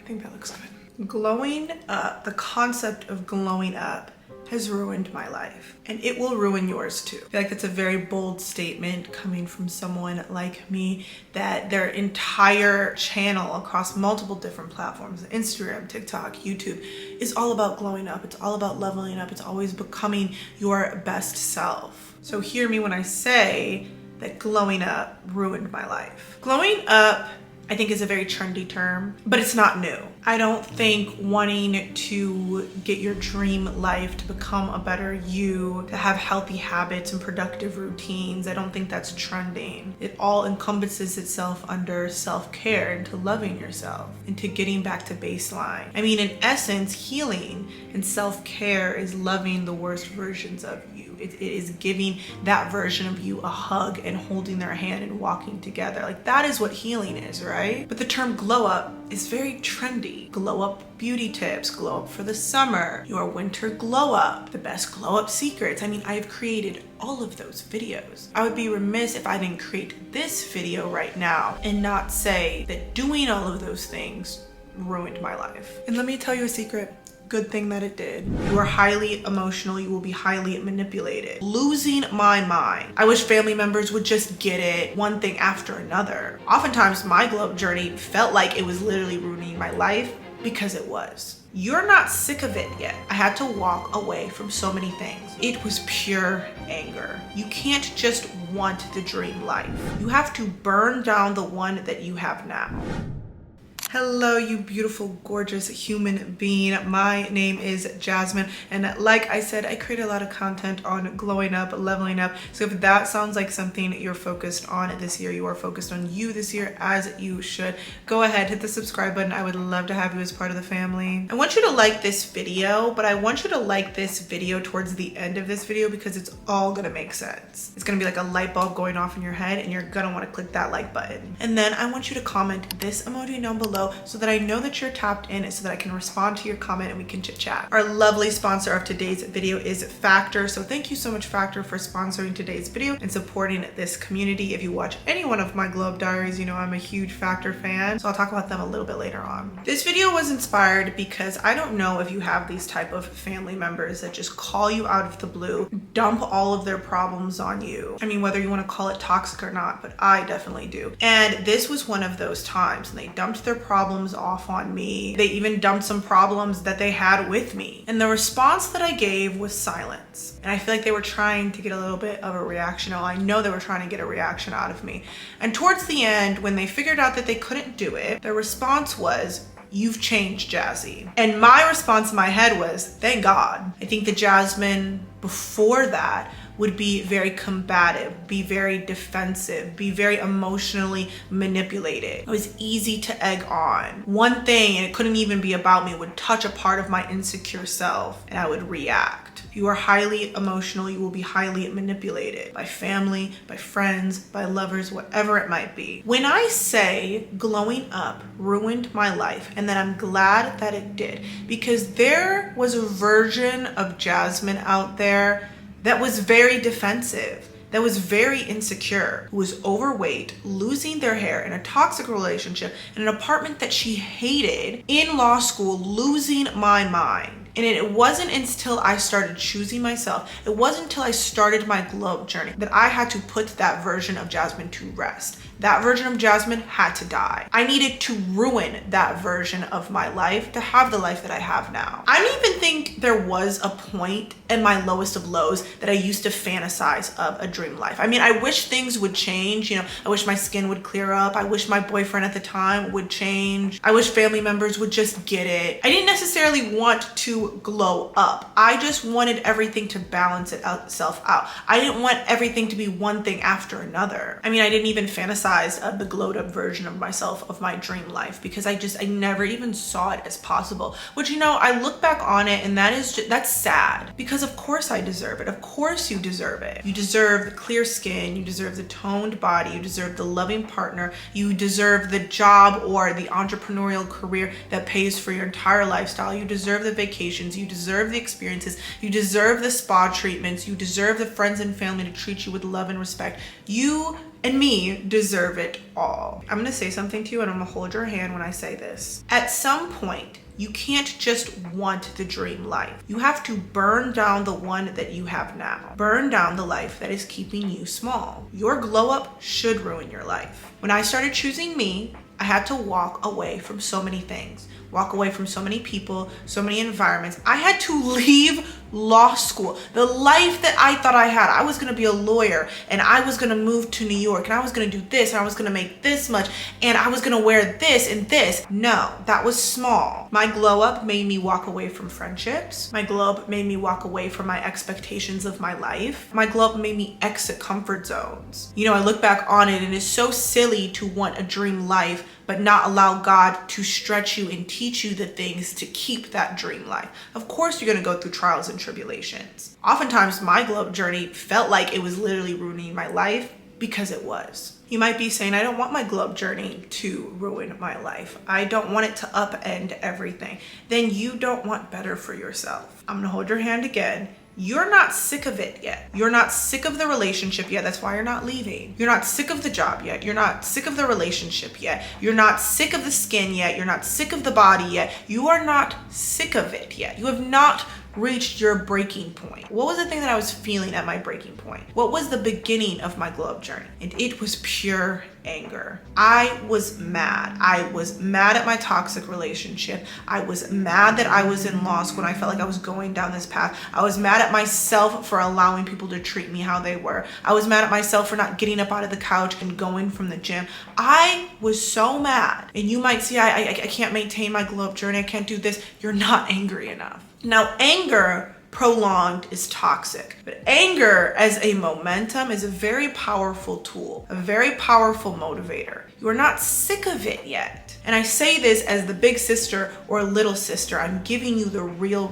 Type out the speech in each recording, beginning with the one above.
think that looks good. Glowing up, the concept of glowing up has ruined my life, and it will ruin yours too. I feel like that's a very bold statement coming from someone like me, that their entire channel across multiple different platforms, Instagram, TikTok, YouTube, is all about glowing up. It's all about leveling up. It's always becoming your best self. So hear me when I say that glowing up ruined my life. Glowing up, I think, is a very trendy term, but it's not new. I don't think wanting to get your dream life, to become a better you, to have healthy habits and productive routines, I don't think that's trending. It all encompasses itself under self-care, into loving yourself, into getting back to baseline. I mean, in essence, healing and self-care is loving the worst versions of you. It is giving that version of you a hug and holding their hand and walking together. Like, that is what healing is, right? But the term glow up is very trendy. Glow up beauty tips, glow up for the summer, your winter glow up, the best glow up secrets. I mean, I have created all of those videos. I would be remiss if I didn't create this video right now and not say that doing all of those things ruined my life. And let me tell you a secret. Good thing that it did. You are highly emotional. You will be highly manipulated. Losing my mind. I wish family members would just get it, one thing after another. Oftentimes my glow up journey felt like it was literally ruining my life, because it was. You're not sick of it yet. I had to walk away from so many things. It was pure anger. You can't just want the dream life. You have to burn down the one that you have now. Hello, you beautiful, gorgeous human being. My name is Jasmine, and like I said, I create a lot of content on glowing up, leveling up. So if that sounds like something you're focused on this year, you are focused on you this year, as you should, go ahead, hit the subscribe button. I would love to have you as part of the family. I want you to like this video, but I want you to like this video towards the end of this video, because it's all gonna make sense. It's gonna be like a light bulb going off in your head, and you're gonna wanna click that like button. And then I want you to comment this emoji down below, so that I know that you're tapped in, so that I can respond to your comment and we can chit chat. Our lovely sponsor of today's video is Factor. So thank you so much, Factor, for sponsoring today's video and supporting this community. If you watch any one of my Glow Up Diaries, you know I'm a huge Factor fan. So I'll talk about them a little bit later on. This video was inspired because I don't know if you have these type of family members that just call you out of the blue, dump all of their problems on you. I mean, whether you want to call it toxic or not, but I definitely do. And this was one of those times, and they dumped their problems off on me. They even dumped some problems that they had with me. And the response that I gave was silence. And I feel like they were trying to get a little bit of a reaction. Oh, I know they were trying to get a reaction out of me. And towards the end, when they figured out that they couldn't do it, their response was, "You've changed, Jazzy." And my response in my head was, thank God. I think the Jasmine before that would be very combative, be very defensive, be very emotionally manipulated. It was easy to egg on. One thing, and it couldn't even be about me, would touch a part of my insecure self, and I would react. If you are highly emotional, you will be highly manipulated by family, by friends, by lovers, whatever it might be. When I say glowing up ruined my life, and that I'm glad that it did, because there was a version of Jasmine out there that was very defensive, that was very insecure, who was overweight, losing their hair, in a toxic relationship, in an apartment that she hated, in law school, losing my mind. And it wasn't until I started choosing myself, it wasn't until I started my glow up journey, that I had to put that version of Jasmine to rest. That version of Jasmine had to die. I needed to ruin that version of my life to have the life that I have now. I don't even think there was a point in my lowest of lows that I used to fantasize of a dream life. I mean, I wish things would change. You know, I wish my skin would clear up. I wish my boyfriend at the time would change. I wish family members would just get it. I didn't necessarily want to glow up. I just wanted everything to balance itself out. I didn't want everything to be one thing after another. I mean, I didn't even fantasize of the glowed up version of myself, of my dream life, because I never even saw it as possible. Which, you know, I look back on it, and that's sad, because of course I deserve it. Of course you deserve it. You deserve the clear skin, you deserve the toned body, you deserve the loving partner, you deserve the job or the entrepreneurial career that pays for your entire lifestyle, you deserve the vacation, vacations, you deserve the experiences, you deserve the spa treatments, you deserve the friends and family to treat you with love and respect. You and me deserve it all. I'm gonna say something to you and I'm gonna hold your hand when I say this. At some point, you can't just want the dream life. You have to burn down the one that you have now. Burn down the life that is keeping you small. Your glow up should ruin your life. When I started choosing me, I had to walk away from so many things. Walk away from so many people, so many environments. I had to leave law school. The life that I thought I had, I was gonna be a lawyer and I was gonna move to New York and I was gonna do this and I was gonna make this much and I was gonna wear this and this. No, that was small. My glow up made me walk away from friendships. My glow up made me walk away from my expectations of my life. My glow up made me exit comfort zones. You know, I look back on it and it's so silly to want a dream life but not allow God to stretch you and teach you the things to keep that dream life. Of course, you're gonna go through trials and tribulations. Oftentimes, my glow up journey felt like it was literally ruining my life because it was. You might be saying, I don't want my glow up journey to ruin my life. I don't want it to upend everything. Then you don't want better for yourself. I'm gonna hold your hand again. You're not sick of it yet. You're not sick of the relationship yet. That's why you're not leaving. You're not sick of the job yet. You're not sick of the relationship yet. You're not sick of the skin yet. You're not sick of the body yet. You are not sick of it yet. You have not reached your breaking point. What was the thing that I was feeling at my breaking point? What was the beginning of my glow up journey? And it was pure anger. I was mad. I was mad at my toxic relationship. I was mad that I was in law school and I felt like I was going down this path. I was mad at myself for allowing people to treat me how they were. I was mad at myself for not getting up out of the couch and going from the gym. I was so mad. And you might see, I can't maintain my glow up journey. I can't do this. You're not angry enough. Now, anger prolonged is toxic, but anger as a momentum is a very powerful tool, a very powerful motivator. You are not sick of it yet. And I say this as the big sister or little sister. I'm giving you the real,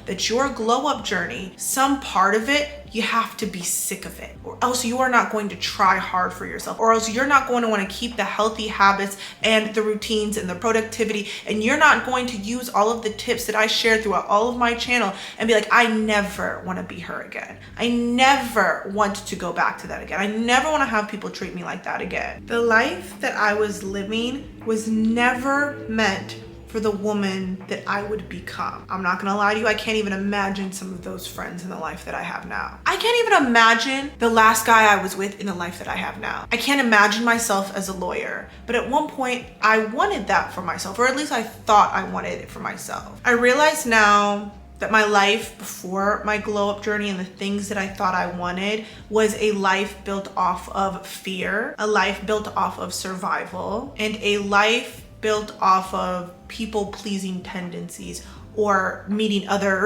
that your glow up journey, some part of it, you have to be sick of it, or else you are not going to try hard for yourself, or else you're not going to want to keep the healthy habits and the routines and the productivity, and you're not going to use all of the tips that I share throughout all of my channel and be like, I never want to be her again. I never want to go back to that again. I never want to have people treat me like that again. The life that I was living was never meant for the woman that I would become. I'm not gonna lie to you, I can't even imagine some of those friends in the life that I have now. I can't even imagine the last guy I was with in the life that I have now. I can't imagine myself as a lawyer, but at one point I wanted that for myself, or at least I thought I wanted it for myself. I realize now that my life before my glow up journey and the things that I thought I wanted was a life built off of fear, a life built off of survival, and a life built off of people-pleasing tendencies or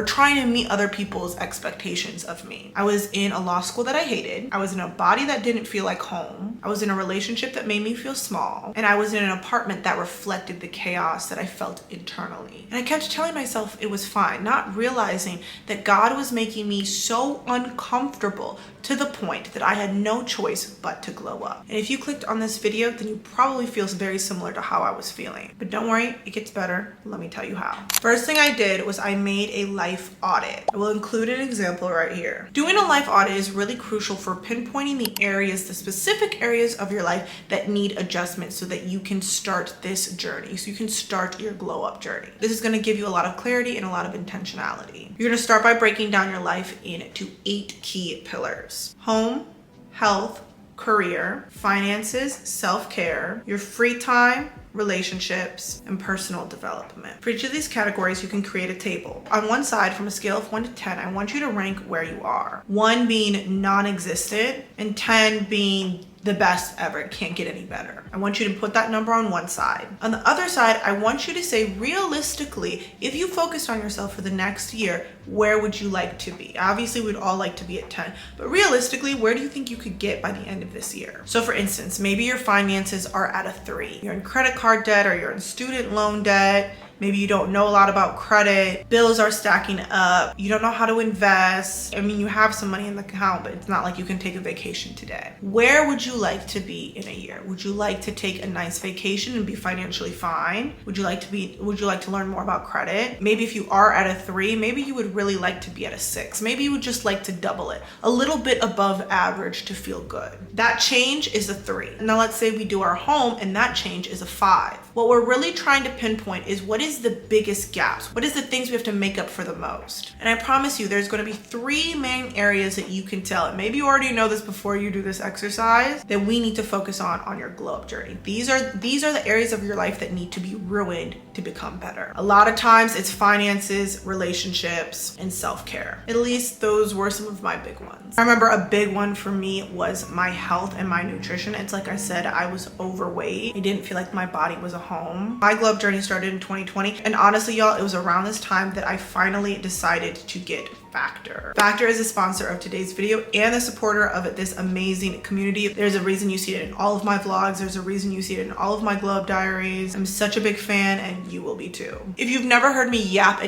trying to meet other people's expectations of me. I was in a law school that I hated. I was in a body that didn't feel like home. I was in a relationship that made me feel small. And I was in an apartment that reflected the chaos that I felt internally. And I kept telling myself it was fine, not realizing that God was making me so uncomfortable to the point that I had no choice but to glow up. And if you clicked on this video, then you probably feel very similar to how I was feeling. But don't worry, it gets better. Let me tell you how. First thing I did was I made a life audit. I will include an example right here. Doing a life audit is really crucial for pinpointing the specific areas of your life that need adjustment so that you can start this journey, so you can start your glow up journey. This is gonna give you a lot of clarity and a lot of intentionality. You're gonna start by breaking down your life into 8 key pillars: home, health, career, finances, self-care, your free time, relationships, and personal development. For each of these categories, you can create a table. On one side, from a scale of 1 to 10, I want you to rank where you are. 1 being non-existent and 10 being the best ever, it can't get any better. I want you to put that number on one side. On the other side, I want you to say realistically, if you focused on yourself for the next year, where would you like to be? Obviously, we'd all like to be at 10, but realistically, where do you think you could get by the end of this year? So for instance, maybe your finances are at a 3. You're in credit card debt or you're in student loan debt. Maybe you don't know a lot about credit. Bills are stacking up. You don't know how to invest. I mean, you have some money in the account, but it's not like you can take a vacation today. Where would you like to be in a year? Would you like to take a nice vacation and be financially fine? Would you like to learn more about credit? Maybe if you are at a 3, maybe you would really like to be at a 6. Maybe you would just like to double it, a little bit above average to feel good. That change is a 3. Now let's say we do our home and that change is a 5. What we're really trying to pinpoint is what is the biggest gaps? What is the things we have to make up for the most? And I promise you, there's going to be 3 main areas that you can tell. And maybe you already know this before you do this exercise, that we need to focus on your glow up journey. These are the areas of your life that need to be ruined to become better. A lot of times it's finances, relationships, and self-care. At least those were some of my big ones. I remember a big one for me was my health and my nutrition. It's like I said, I was overweight. I didn't feel like my body was a home. My glow up journey started in 2020. And honestly, y'all, it was around this time that I finally decided to get Factor. Factor is a sponsor of today's video and a supporter of this amazing community. There's a reason you see it in all of my vlogs. There's a reason you see it in all of my glow up diaries. I'm such a big fan and you will be too. If you've never heard me yap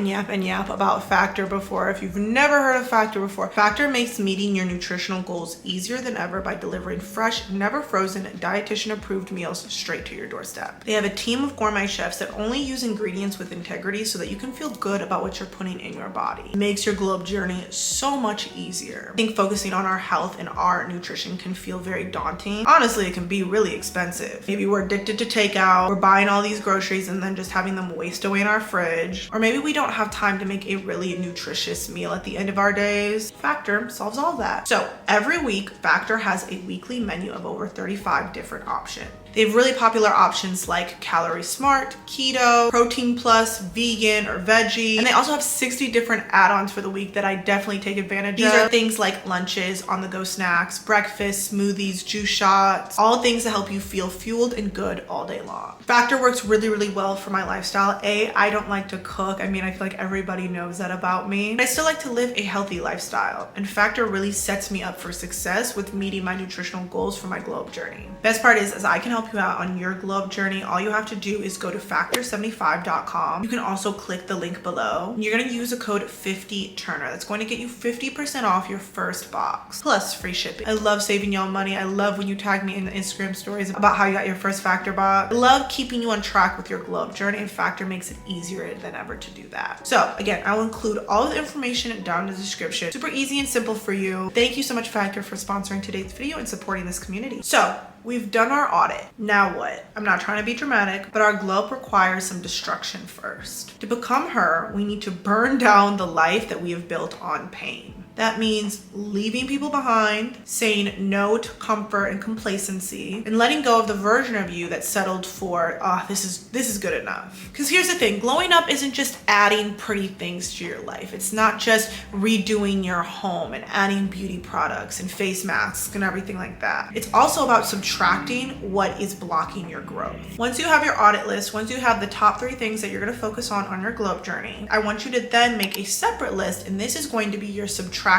about Factor before, if you've never heard of Factor before, Factor makes meeting your nutritional goals easier than ever by delivering fresh, never frozen, dietitian approved meals straight to your doorstep. They have a team of gourmet chefs that only use ingredients with integrity so that you can feel good about what you're putting in your body. It makes your glow up journey so much easier. I think focusing on our health and our nutrition can feel very daunting. Honestly, it can be really expensive. Maybe we're addicted to takeout, we're buying all these groceries and then just having them waste away in our fridge. Or maybe we don't have time to make a really nutritious meal at the end of our days. Factor solves all that. So every week, Factor has a weekly menu of over 35 different options. They have really popular options like Calorie Smart, Keto, Protein Plus, Vegan, or Veggie. And they also have 60 different add-ons for the week that I definitely take advantage of. These are things like lunches, on-the-go snacks, breakfast, smoothies, juice shots, all things that help you feel fueled and good all day long. Factor works really, really well for my lifestyle. I don't like to cook. I mean, I feel like everybody knows that about me. But I still like to live a healthy lifestyle. And Factor really sets me up for success with meeting my nutritional goals for my glow up journey. Best part is I can help you out on your glow up journey. All you have to do is go to factor75.com. You can also click the link below. You're going to use a code 50Turner. That's going to get you 50% off your first box plus free shipping. I love saving y'all money. I love when you tag me in the Instagram stories about how you got your first Factor box. I love keeping you on track with your glow up journey, and Factor makes it easier than ever to do that. So again, I will include all of the information down in the description. Super easy and simple for you. Thank you so much, Factor, for sponsoring today's video and supporting this community. So we've done our audit. Now what? I'm not trying to be dramatic, but our glow up requires some destruction first. To become her, we need to burn down the life that we have built on pain. That means leaving people behind, saying no to comfort and complacency, and letting go of the version of you that settled for, this is good enough. Because here's the thing, glowing up isn't just adding pretty things to your life. It's not just redoing your home and adding beauty products and face masks and everything like that. It's also about subtracting what is blocking your growth. Once you have your audit list, once you have the top 3 things that you're going to focus on your glow up journey, I want you to then make a separate list, and this is going to be your subtractive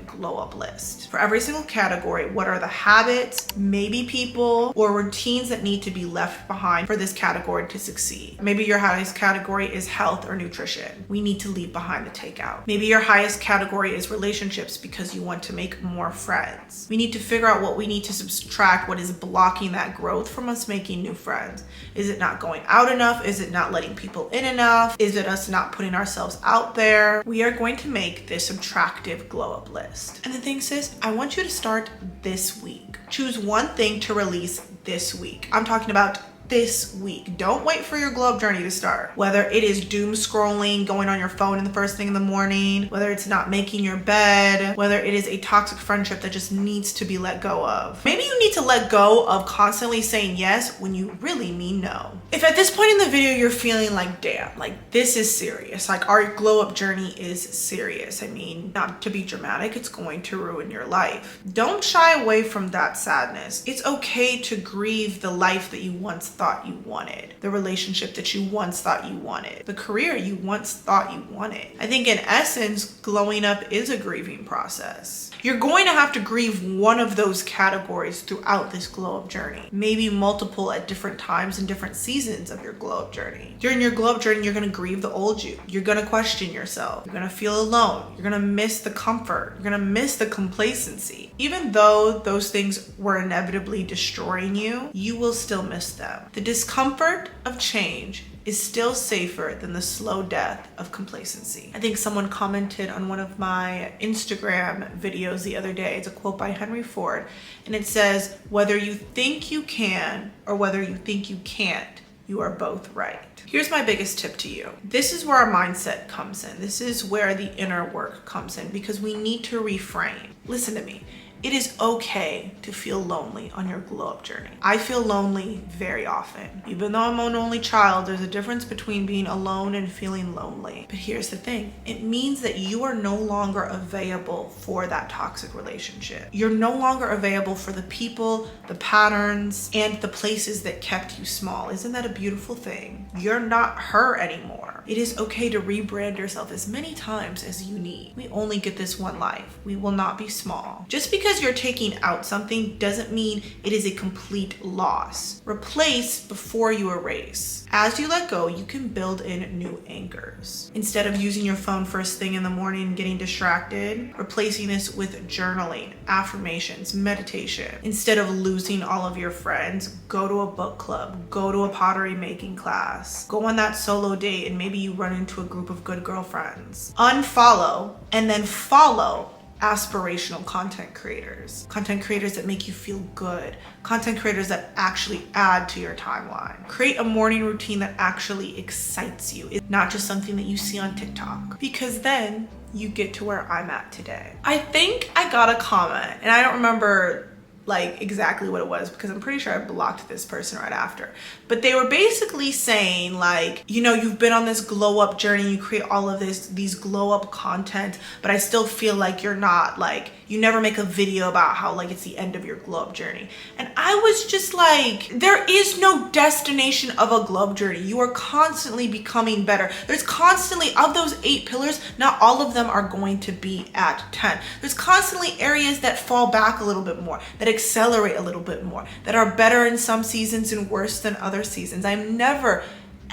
glow up list. For every single category, what are the habits, maybe people, or routines that need to be left behind for this category to succeed? Maybe your highest category is health or nutrition. We need to leave behind the takeout. Maybe your highest category is relationships because you want to make more friends. We need to figure out what we need to subtract, what is blocking that growth from us making new friends. Is it not going out enough? Is it not letting people in enough? Is it us not putting ourselves out there? We are going to make this subtractive glow up list. And the thing, sis, I want you to start this week. Choose one thing to release this week. I'm talking about this week. Don't wait for your glow up journey to start. Whether it is doom scrolling, going on your phone in the first thing in the morning, whether it's not making your bed, whether it is a toxic friendship that just needs to be let go of. Maybe you need to let go of constantly saying yes when you really mean no. If at this point in the video you're feeling like, damn, like this is serious, like our glow up journey is serious. I mean, not to be dramatic, it's going to ruin your life. Don't shy away from that sadness. It's okay to grieve the life that you once thought you wanted, the relationship that you once thought you wanted, the career you once thought you wanted. I think in essence, glowing up is a grieving process. You're going to have to grieve one of those categories throughout this glow up journey, maybe multiple at different times and different seasons of your glow up journey. During your glow up journey, you're going to grieve the old you. You're going to question yourself. You're going to feel alone. You're going to miss the comfort. You're going to miss the complacency. Even though those things were inevitably destroying you, you will still miss them. The discomfort of change is still safer than the slow death of complacency. I think someone commented on one of my Instagram videos the other day. It's a quote by Henry Ford, and it says, "Whether you think you can or whether you think you can't, you are both right." Here's my biggest tip to you. This is where our mindset comes in. This is where the inner work comes in, because we need to reframe. Listen to me. It is okay to feel lonely on your glow up journey. I feel lonely very often. Even though I'm an only child, there's a difference between being alone and feeling lonely. But here's the thing. It means that you are no longer available for that toxic relationship. You're no longer available for the people, the patterns, and the places that kept you small. Isn't that a beautiful thing? You're not her anymore. It is okay to rebrand yourself as many times as you need. We only get this one life. We will not be small. Just because you're taking out something doesn't mean it is a complete loss. Replace before you erase. As you let go, you can build in new anchors. Instead of using your phone first thing in the morning and getting distracted, replacing this with journaling, affirmations, meditation. Instead of losing all of your friends, go to a book club, go to a pottery making class, go on that solo date, and maybe you run into a group of good girlfriends. Unfollow and then follow aspirational content creators that make you feel good, content creators that actually add to your timeline. Create a morning routine that actually excites you. It's not just something that you see on TikTok, because then you get to where I'm at today. I think I got a comment, and I don't remember like exactly what it was, because I'm pretty sure I blocked this person right after. But they were basically saying like, you know, you've been on this glow up journey, you create all of these glow up content, but I still feel like you're not, like, you never make a video about how like it's the end of your glow up journey. And I was just like, there is no destination of a glow up journey. You are constantly becoming better. There's constantly, of those 8 pillars, not all of them are going to be at 10. There's constantly areas that fall back a little bit more, that accelerate a little bit more, that are better in some seasons and worse than other seasons. I'm never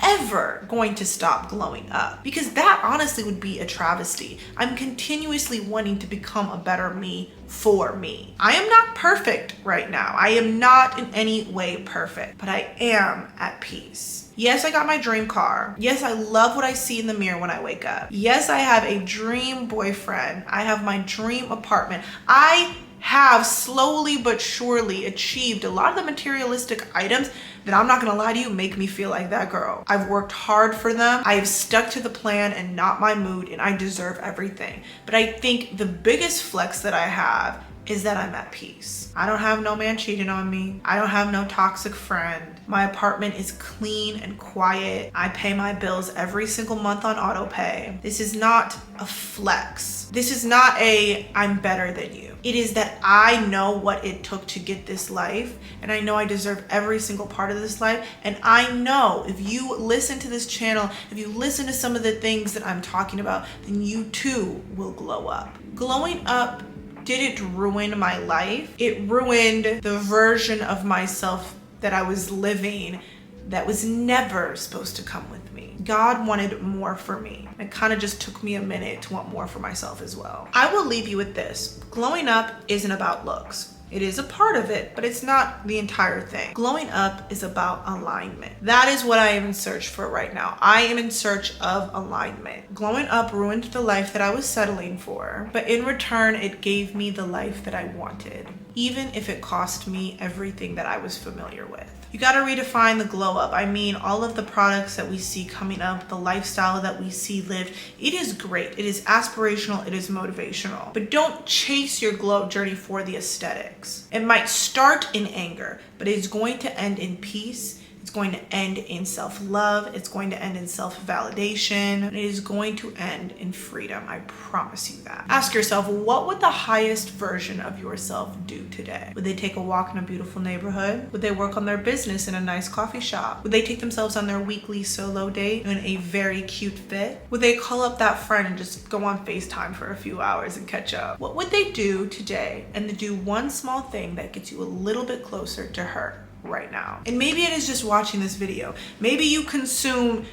ever going to stop glowing up, because that honestly would be a travesty. I'm continuously wanting to become a better me for me. I am not perfect right now. I am not in any way perfect, but I am at peace. Yes, I got my dream car. Yes, I love what I see in the mirror when I wake up. Yes, I have a dream boyfriend. I have my dream apartment. I have slowly but surely achieved a lot of the materialistic items that, I'm not gonna lie to you, make me feel like that girl. I've worked hard for them. I have stuck to the plan and not my mood, and I deserve everything. But I think the biggest flex that I have is that I'm at peace. I don't have no man cheating on me. I don't have no toxic friend. My apartment is clean and quiet. I pay my bills every single month on auto pay. This is not a flex. This is not a I'm better than you. It is that I know what it took to get this life, and I know I deserve every single part of this life. And I know if you listen to this channel, if you listen to some of the things that I'm talking about, then you too will glow up. Glowing up didn't ruin my life. It ruined the version of myself that I was living that was never supposed to come with me. God wanted more for me. It kind of just took me a minute to want more for myself as well. I will leave you with this. Glowing up isn't about looks. It is a part of it, but it's not the entire thing. Glowing up is about alignment. That is what I am in search for right now. I am in search of alignment. Glowing up ruined the life that I was settling for, but in return, it gave me the life that I wanted, even if it cost me everything that I was familiar with. You gotta redefine the glow up. I mean, all of the products that we see coming up, the lifestyle that we see lived, it is great. It is aspirational, it is motivational. But don't chase your glow up journey for the aesthetics. It might start in anger, but it's going to end in peace It's going to end in self-love. It's going to end in self-validation. It is going to end in freedom. I promise you that. Ask yourself, what would the highest version of yourself do today? Would they take a walk in a beautiful neighborhood? Would they work on their business in a nice coffee shop? Would they take themselves on their weekly solo date in a very cute fit? Would they call up that friend and just go on FaceTime for a few hours and catch up? What would they do today and to do one small thing that gets you a little bit closer to her right now? And maybe it is just watching this video. Maybe you consumed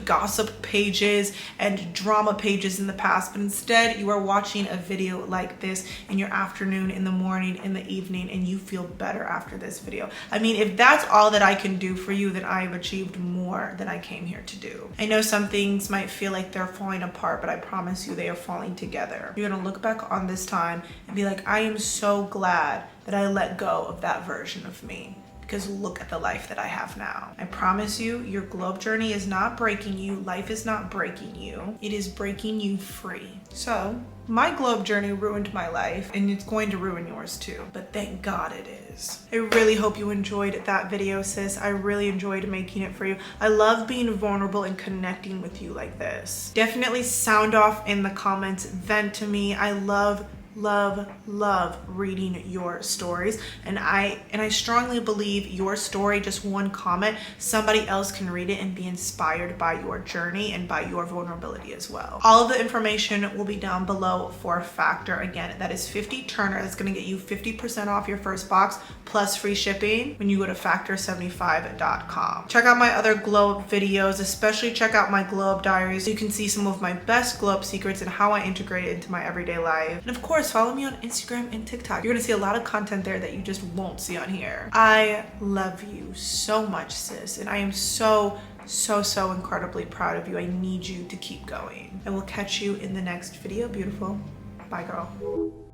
gossip pages and drama pages in the past, but instead you are watching a video like this in your afternoon, in the morning, in the evening, and you feel better after this video. I mean, if that's all that I can do for you, then I have achieved more than I came here to do. I know some things might feel like they're falling apart, but I promise you they are falling together. You're gonna look back on this time and be like, I am so glad that I let go of that version of me, because look at the life that I have now. I promise you, your glow up journey is not breaking you. Life is not breaking you. It is breaking you free. So my glow up journey ruined my life, and it's going to ruin yours too, but thank God it is. I really hope you enjoyed that video, sis. I really enjoyed making it for you. I love being vulnerable and connecting with you like this. Definitely sound off in the comments, vent to me. I love reading your stories, and I strongly believe your story, just one comment, somebody else can read it and be inspired by your journey and by your vulnerability as well. All of the information will be down below for Factor. Again, that is 50 Turner. That's going to get you 50% off your first box plus free shipping when you go to factor75.com. Check out my other glow up videos, especially check out my glow up diaries so you can see some of my best glow up secrets and how I integrate it into my everyday life. And of course, follow me on Instagram and TikTok. You're gonna see a lot of content there that you just won't see on here. I love you so much, sis, and I am so incredibly proud of you. I need you to keep going. I will catch you in the next video, beautiful. Bye, girl.